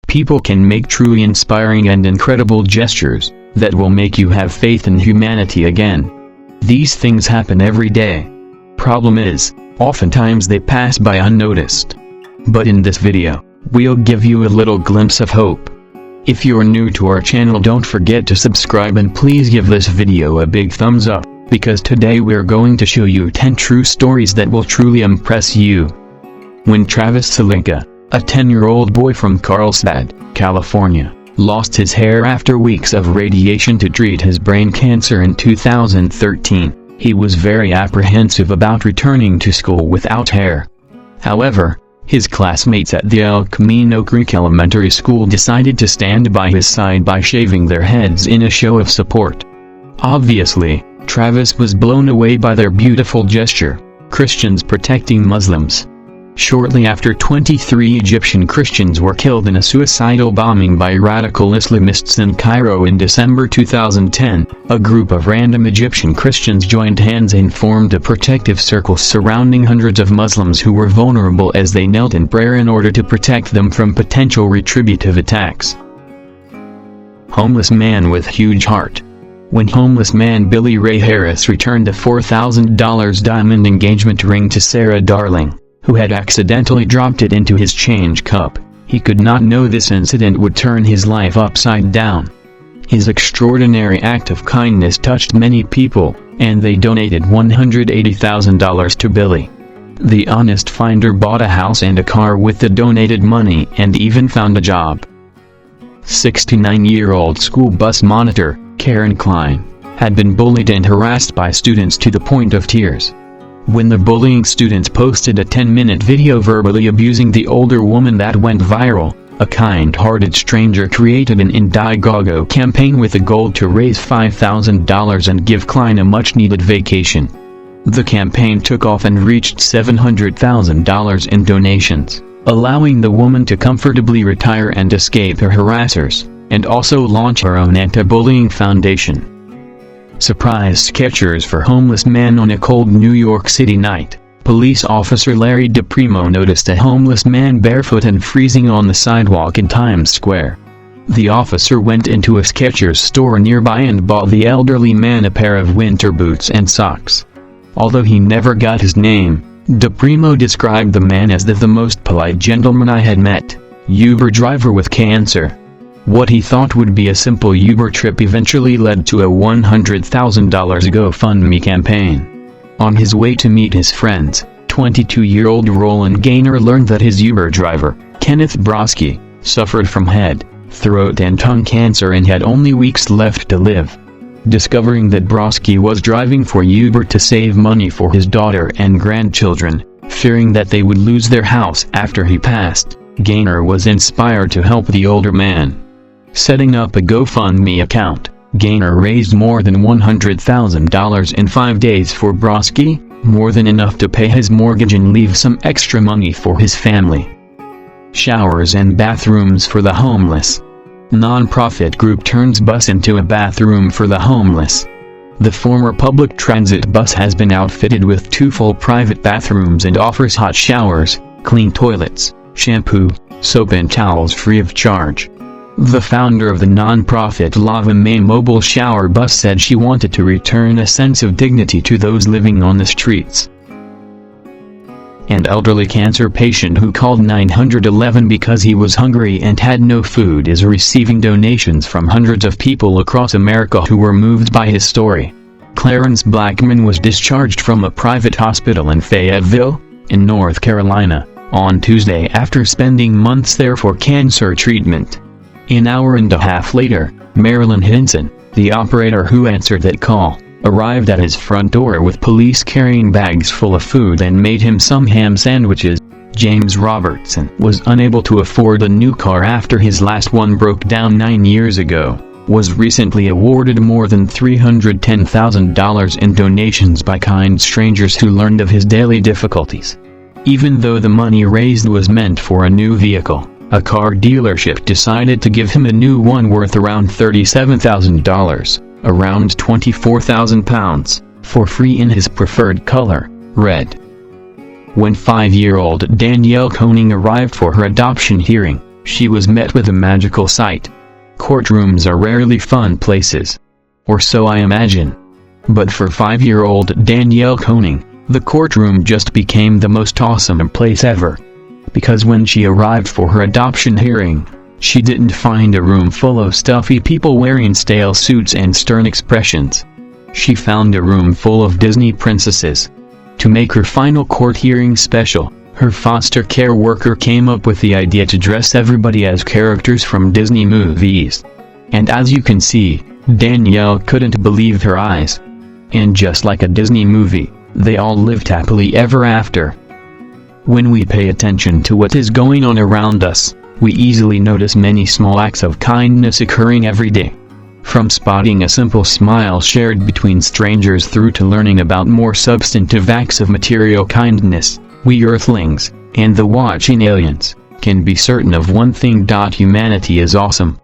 People can make truly inspiring and incredible gestures that will make you have faith in humanity again. These things happen every day. Problem is, oftentimes they pass by unnoticed. But in this video, we'll give you a little glimpse of hope. If you're new to our channel, don't forget to subscribe and please give this video a big thumbs up, because today we're going to show you 10 true stories that will truly impress you. When Travis Selinka, a 10-year-old boy from Carlsbad, California, lost his hair after weeks of radiation to treat his brain cancer in 2013, he was very apprehensive about returning to school without hair. However, his classmates at the Camino Creek Elementary School decided to stand by his side by shaving their heads in a show of support. Obviously, Travis was blown away by their beautiful gesture, Christians protecting Muslims. Shortly after, 23 Egyptian Christians were killed in a suicidal bombing by radical Islamists in Cairo in December 2010, a group of random Egyptian Christians joined hands and formed a protective circle surrounding hundreds of Muslims who were vulnerable as they knelt in prayer in order to protect them from potential retributive attacks. Homeless man with huge heart. When homeless man Billy Ray Harris returned a $4,000 diamond engagement ring to Sarah Darling, who had accidentally dropped it into his change cup, he could not know this incident would turn his life upside down. His extraordinary act of kindness touched many people, and they donated $180,000 to Billy. The honest finder bought a house and a car with the donated money and even found a job. 69-year-old school bus monitor, Karen Klein, had been bullied and harassed by students to the point of tears. When the bullying students posted a 10-minute video verbally abusing the older woman that went viral, a kind-hearted stranger created an Indiegogo campaign with a goal to raise $5,000 and give Klein a much-needed vacation. The campaign took off and reached $700,000 in donations, allowing the woman to comfortably retire and escape her harassers, and also launch her own anti-bullying foundation. Surprise SKECHERS for homeless man. On a cold New York City night, police officer Larry DEPRIMO noticed a homeless man barefoot and freezing on the sidewalk in Times Square. The officer went into a SKECHERS store nearby and bought the elderly man a pair of winter boots and socks. Although he never got his name, DEPRIMO described the man as the most polite gentleman I had met, Uber driver with cancer. What he thought would be a simple Uber trip eventually led to a $100,000 GoFundMe campaign. On his way to meet his friends, 22-year-old Roland Gaynor learned that his Uber driver, Kenneth Broskey, suffered from head, throat and tongue cancer and had only weeks left to live. Discovering that Broskey was driving for Uber to save money for his daughter and grandchildren, fearing that they would lose their house after he passed, Gaynor was inspired to help the older man. Setting up a GoFundMe account, Gaynor raised more than $100,000 in 5 days for Broskey, more than enough to pay his mortgage and leave some extra money for his family. Showers and bathrooms for the homeless. Non-profit group turns bus into a bathroom for the homeless. The former public transit bus has been outfitted with 2 full private bathrooms and offers hot showers, clean toilets, shampoo, soap and towels free of charge. The founder of the non-profit Lava May mobile shower bus said she wanted to return a sense of dignity to those living on the streets. An elderly cancer patient who called 911 because he was hungry and had no food is receiving donations from hundreds of people across America who were moved by his story. Clarence Blackman was discharged from a private hospital in Fayetteville, in North Carolina, on Tuesday after spending months there for cancer treatment. An hour and a half later, Marilyn Hinson, the operator who answered that call, arrived at his front door with police carrying bags full of food and made him some ham sandwiches. James Robertson was unable to afford a new car after his last one broke down 9 years ago, was recently awarded more than $310,000 in donations by kind strangers who learned of his daily difficulties. Even though the money raised was meant for a new vehicle, a car dealership decided to give him a new one worth around $37,000, around £24,000, for free in his preferred color, red. When 5-year-old Danielle Koning arrived for her adoption hearing, She was met with a magical sight. Courtrooms are rarely fun places. Or so I imagine. But for 5-year-old Danielle Koning, the courtroom just became the most awesome place ever. Because when she arrived for her adoption hearing, she didn't find a room full of stuffy people wearing stale suits and stern expressions. She found a room full of Disney princesses. To make her final court hearing special, her foster care worker came up with the idea to dress everybody as characters from Disney movies. And as you can see, Danielle couldn't believe her eyes. And just like a Disney movie, they all lived happily ever after. When we pay attention to what is going on around us, we easily notice many small acts of kindness occurring every day. From spotting a simple smile shared between strangers through to learning about more substantive acts of material kindness, we Earthlings, and the watching aliens, can be certain of one thing: humanity is awesome.